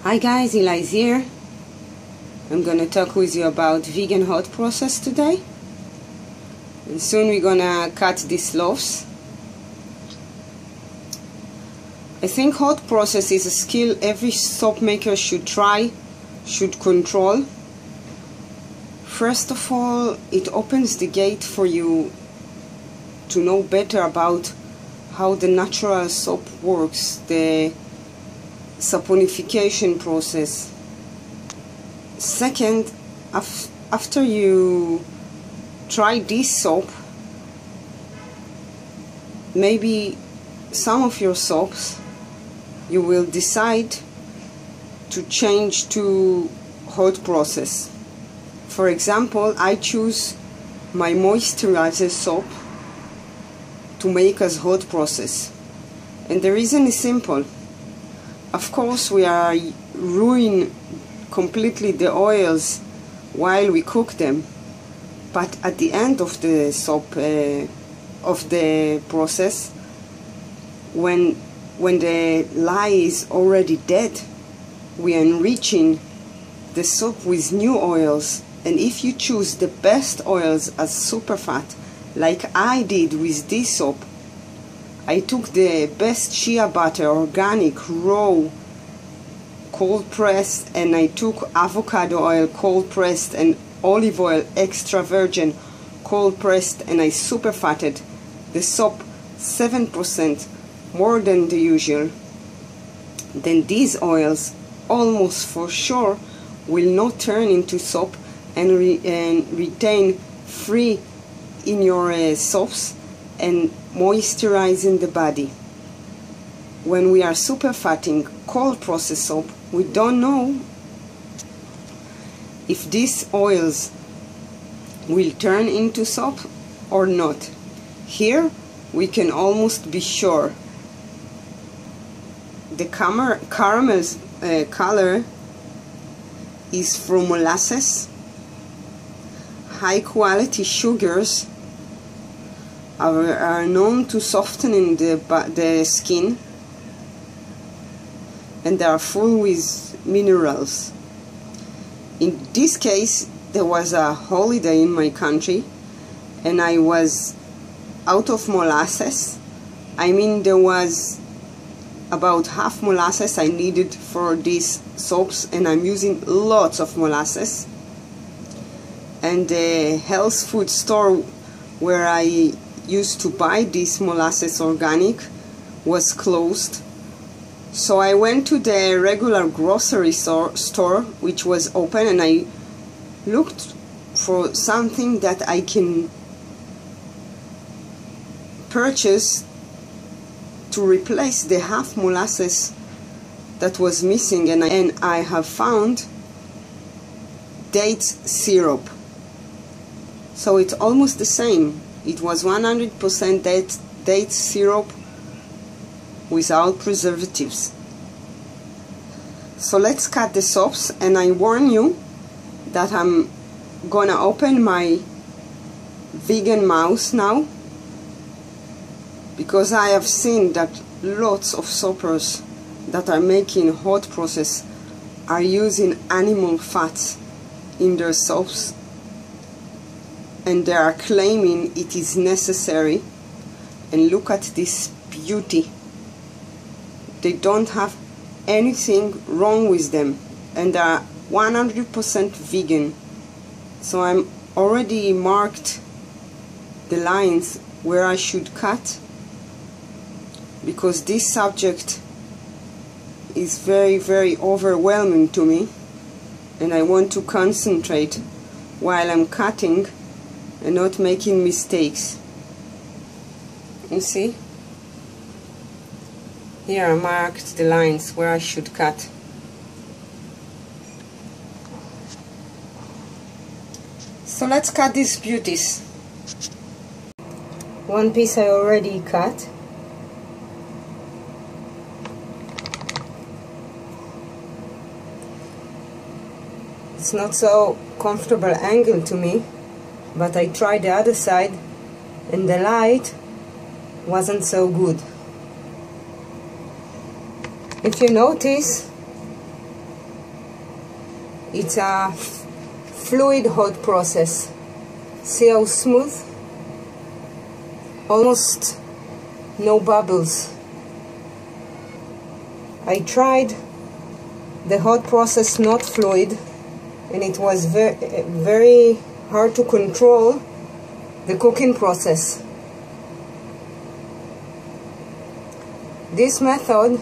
Hi guys, Hiלה is here. I'm gonna talk with you about vegan hot process today. And soon we're gonna cut these loaves. I think hot process is a skill every soap maker should try, should control. First of all, it opens the gate for you to know better about how the natural soap works, the saponification process. Second, after you try this soap, maybe some of your soaps you will decide to change to hot process. For example, I choose my moisturizer soap to make as hot process, and the reason is simple. Of course, we are ruining completely the oils while we cook them, but at the end of the soap of the process, when the lye is already dead, we are enriching the soap with new oils. And if you choose the best oils as superfat, like I did with this soap, I took the best shea butter, organic, raw, cold pressed, and I took avocado oil, cold pressed, and olive oil, extra virgin, cold pressed, and I superfatted the soap 7% more than the usual. Then these oils almost for sure will not turn into soap and retain free in your soaps and moisturizing the body. When we are superfatting cold process soap, we don't know if these oils will turn into soap or not. Here we can almost be sure. The caramel color is from molasses. High quality sugars are known to soften the skin, and they are full with minerals. In this case, there was a holiday in my country and I was out of molasses. I mean, there was about half molasses I needed for these soaps, and I'm using lots of molasses. And the health food store where I used to buy this molasses organic was closed. So I went to the regular grocery store, which was open, and I looked for something that I can purchase to replace the half molasses that was missing, and I have found dates syrup. So it's almost the same. It was 100% date syrup without preservatives. So let's cut the soaps, and I warn you that I'm gonna open my vegan mouth now, because I have seen that lots of soapers that are making hot process are using animal fats in their soaps, and they are claiming it is necessary. And look at this beauty. They don't have anything wrong with them, and they are 100% vegan. So I'm already marked the lines where I should cut, because this subject is very, very overwhelming to me, and I want to concentrate while I'm cutting and not making mistakes. You see? Here I marked the lines where I should cut. So let's cut these beauties. One piece I already cut. It's not so comfortable angle to me, but I tried the other side and the light wasn't so good. If you notice, It's a fluid hot process. See how smooth? Almost no bubbles. I tried the hot process not fluid, and it was very hard to control the cooking process. This method,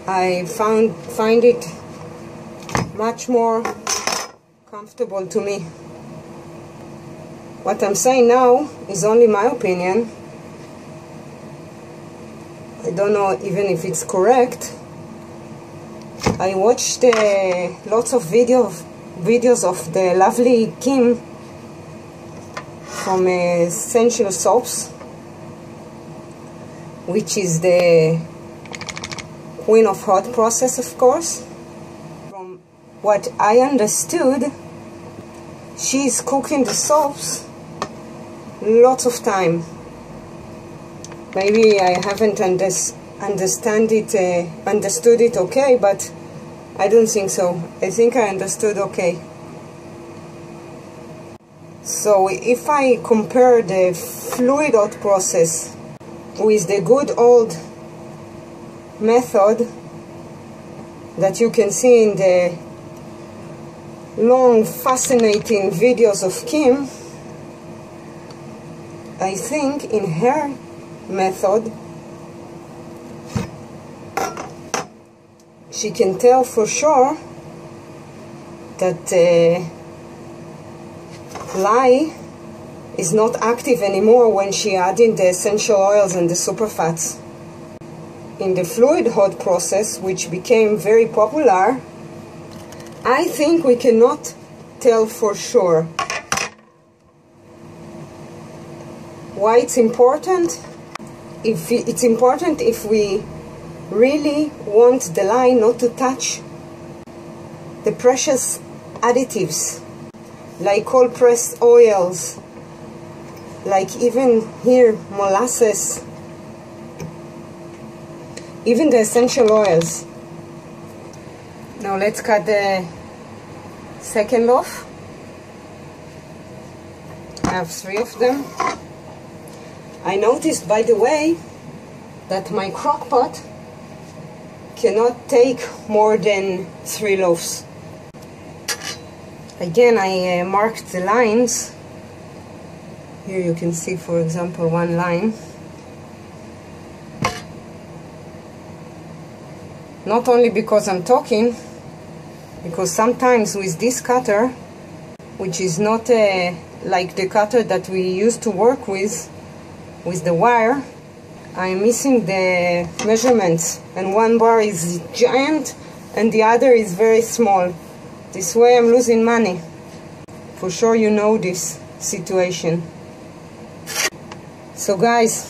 I find it much more comfortable to me. What I'm saying now is only my opinion. I don't know even if it's correct. I watched lots of videos of the lovely Kim from Essential Soaps, which is the queen of hot process, of course. From what I understood, she's cooking the soaps lots of time. Maybe I haven't understood it okay, but I don't think so. I think I understood okay. So if I compare the fluid hot process with the good old method that you can see in the long fascinating videos of Kim, I think in her method she can tell for sure that lye is not active anymore when she added the essential oils and the superfats. In the fluid hot process, which became very popular, I think we cannot tell for sure. Why it's important? It's important if we really want the lye not to touch the precious additives, like cold pressed oils, like even here molasses, even the essential oils. Now let's cut the second loaf. I have 3 of them. I noticed, by the way, that my crock pot cannot take more than 3 loaves. Again, I marked the lines. Here you can see, for example, 1 line. Not only because I'm talking, because sometimes with this cutter, which is not like the cutter that we used to work with the wire, I'm missing the measurements, and 1 bar is giant and the other is very small. This way I'm losing money. For sure you know this situation. So guys,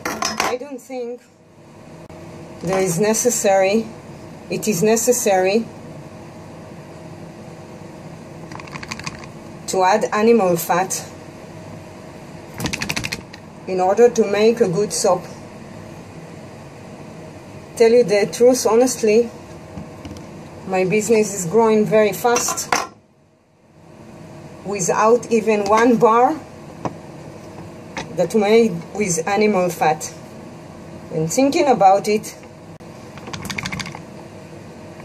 I don't think it is necessary to add animal fat in order to make a good soap. Tell you the truth, honestly, my business is growing very fast without even 1 bar that made with animal fat. And thinking about it,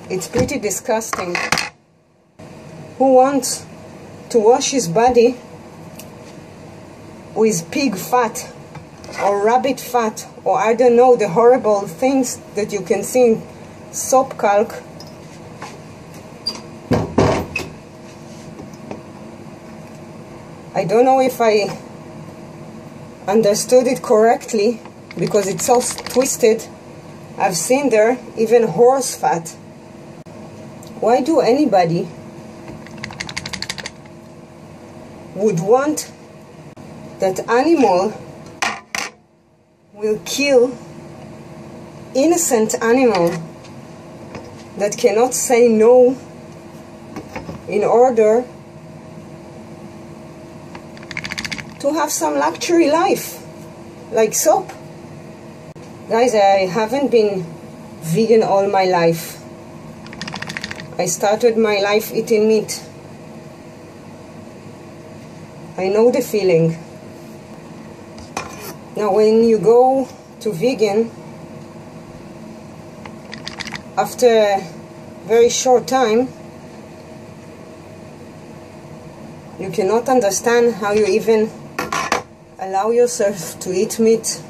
it's pretty disgusting. Who wants to wash his body with pig fat or rabbit fat, or I don't know, the horrible things that you can see in soap calc? I don't know if I understood it correctly, because it's so twisted. I've seen there even horse fat. Why do anybody would want that animal will kill innocent animal that cannot say no in order to have some luxury life like soap? Guys, I haven't been vegan all my life. I started my life eating meat. I know the feeling. Now when you go to vegan, after a very short time, you cannot understand how you even allow yourself to eat meat.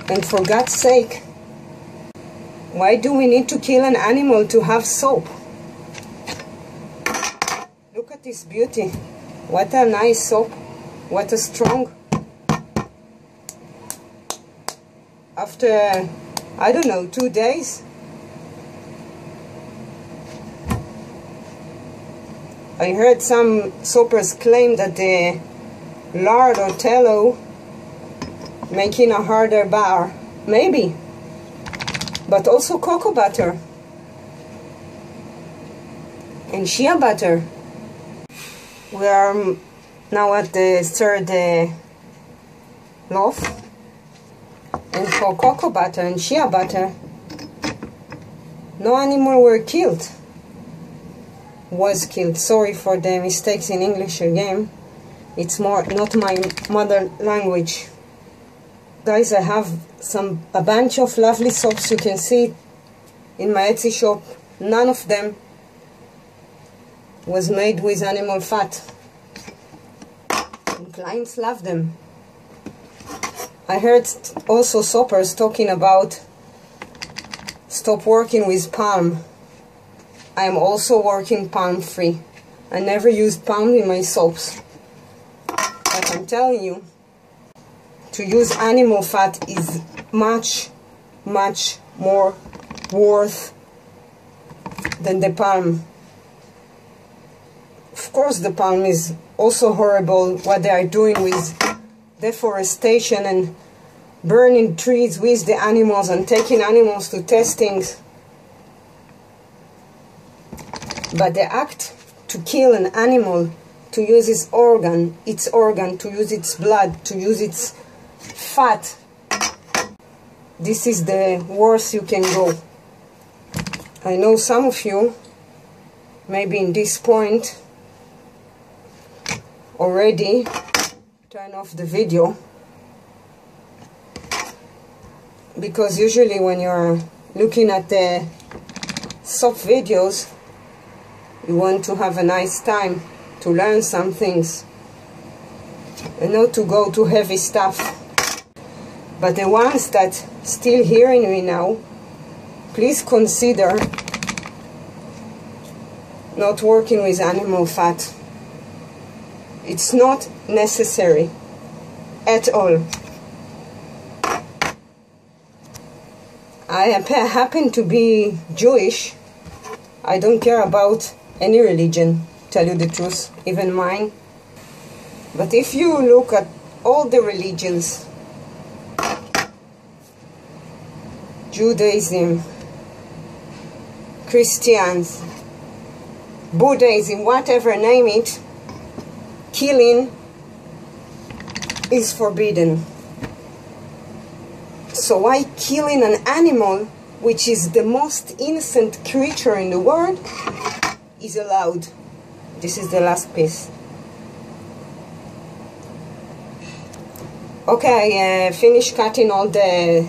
And for God's sake, why do we need to kill an animal to have soap? Look at this beauty. What a nice soap. What a strong. After, I don't know, 2 days, I heard some soapers claim that the lard or tallow making a harder bar. Maybe. But also cocoa butter and shea butter. We are now at the third loaf. And for cocoa butter and shea butter, no animal were killed. Was killed. Sorry for the mistakes in English again. It's not my mother language. Guys, I have a bunch of lovely soaps. You can see in my Etsy shop. None of them was made with animal fat. And clients love them. I heard also soapers talking about stop working with palm. I am also working palm free. I never used palm in my soaps. But I'm telling you, to use animal fat is much, much more worth than the palm. Of course, the palm is also horrible, what they are doing with deforestation and burning trees with the animals and taking animals to testings. But the act to kill an animal, to use its organ, to use its blood, to use its fat, this is the worst you can go. I know some of you, maybe in this point, already turn off the video, because usually when you're looking at the soap videos, you want to have a nice time to learn some things and not to go to heavy stuff. But the ones that still hearing me now, please consider not working with animal fat. It's not necessary at all. I happen to be Jewish. I don't care about any religion, tell you the truth, even mine. But if you look at all the religions, Judaism, Christians, Buddhism, whatever, name it, killing is forbidden. So why killing an animal, which is the most innocent creature in the world, is allowed? This is the last piece. Okay, I finished cutting all the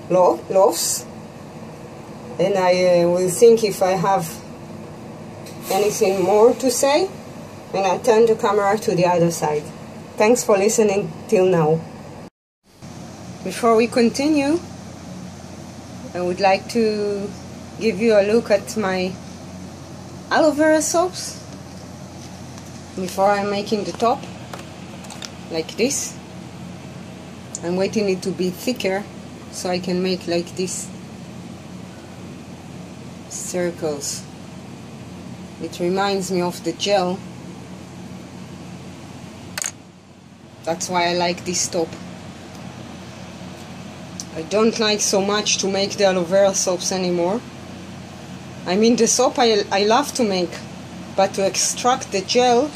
loaves, and I will think if I have anything more to say, and I turn the camera to the other side. Thanks for listening till now. Before we continue, I would like to give you a look at my aloe vera soaps before I'm making the top, like this. I'm waiting it to be thicker so I can make like this circles. It reminds me of the gel. That's why I like this top. I don't like so much to make the aloe vera soaps anymore. I mean, the soap I love to make, but to extract the gel,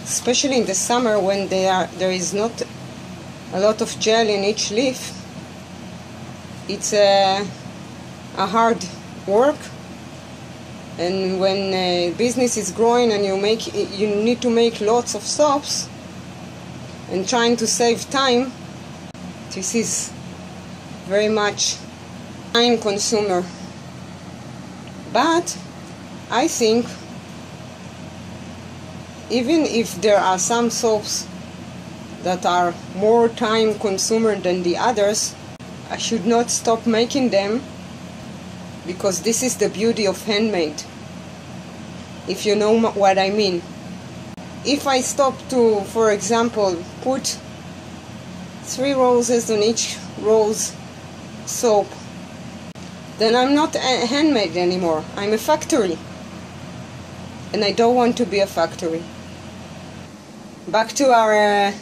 especially in the summer when there is not a lot of gel in each leaf, it's a hard work, and when business is growing and you need to make lots of soaps and trying to save time, this is very much time consumer. But I think even if there are some soaps that are more time consumer than the others, I should not stop making them, because this is the beauty of handmade, if you know what I mean. If I stop to, for example, put 3 roses on each rose soap, then I'm not handmade anymore. I'm a factory, and I don't want to be a factory. Back to our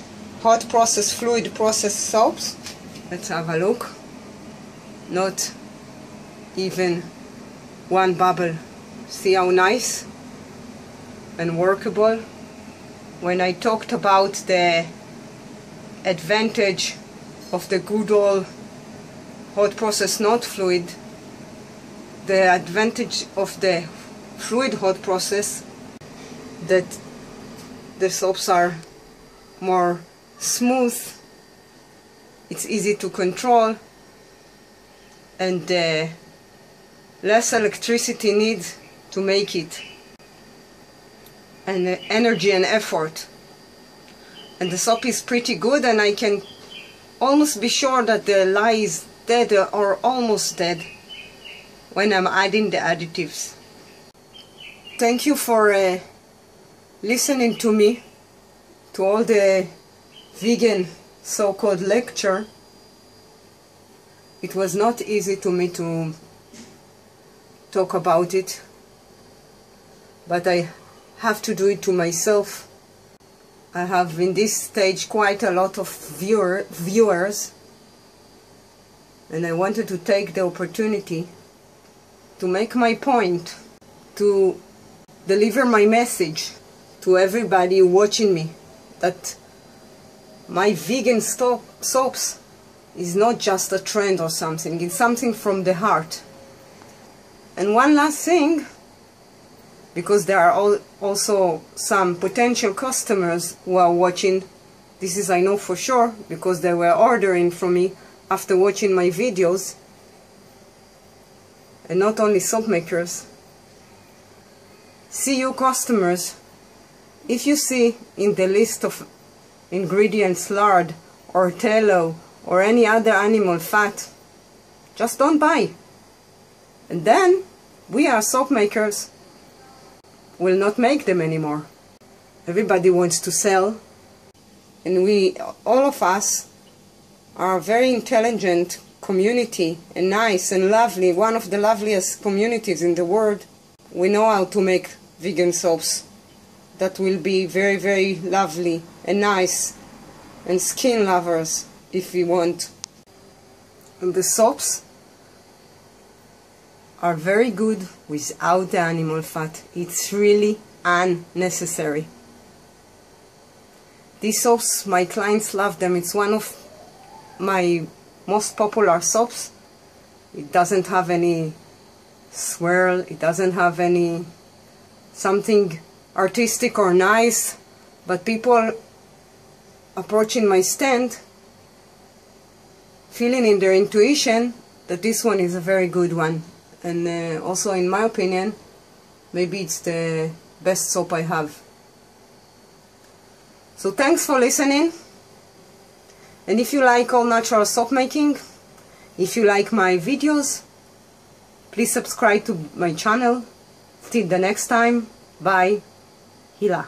hot process, fluid process soaps. Let's have a look. Not even one bubble. See how nice and workable. When I talked about the advantage of the good old hot process, not fluid, the advantage of the fluid hot process, that the soaps are more smooth, it's easy to control, and less electricity needs to make it, and energy and effort. And the soap is pretty good, and I can almost be sure that the lye is dead or almost dead when I'm adding the additives. Thank you for listening to me, to all the vegan so-called lecture. It was not easy to me to talk about it, but I have to do it to myself. I have in this stage quite a lot of viewers, and I wanted to take the opportunity to make my point, to deliver my message to everybody watching me, that my vegan soaps is not just a trend or something, it's something from the heart. And one last thing, because there are also some potential customers who are watching, this is I know for sure, because they were ordering from me after watching my videos, and not only soap makers. See you customers, if you see in the list of ingredients lard or tallow or any other animal fat, just don't buy. And then we are soap makers will not make them anymore. Everybody wants to sell, and we, all of us, are a very intelligent community, and nice and lovely, one of the loveliest communities in the world. We know how to make vegan soaps that will be very, very lovely and nice, and skin lovers if we want. And the soaps are very good without the animal fat. It's really unnecessary. These soaps, my clients love them. It's one of my most popular soaps. It doesn't have any swirl, it doesn't have any something artistic or nice, but people approaching my stand feeling in their intuition that this one is a very good one, and also in my opinion maybe it's the best soap I have. So thanks for listening, and if you like all natural soap making, if you like my videos, please subscribe to my channel. Till the next time, bye. Hila.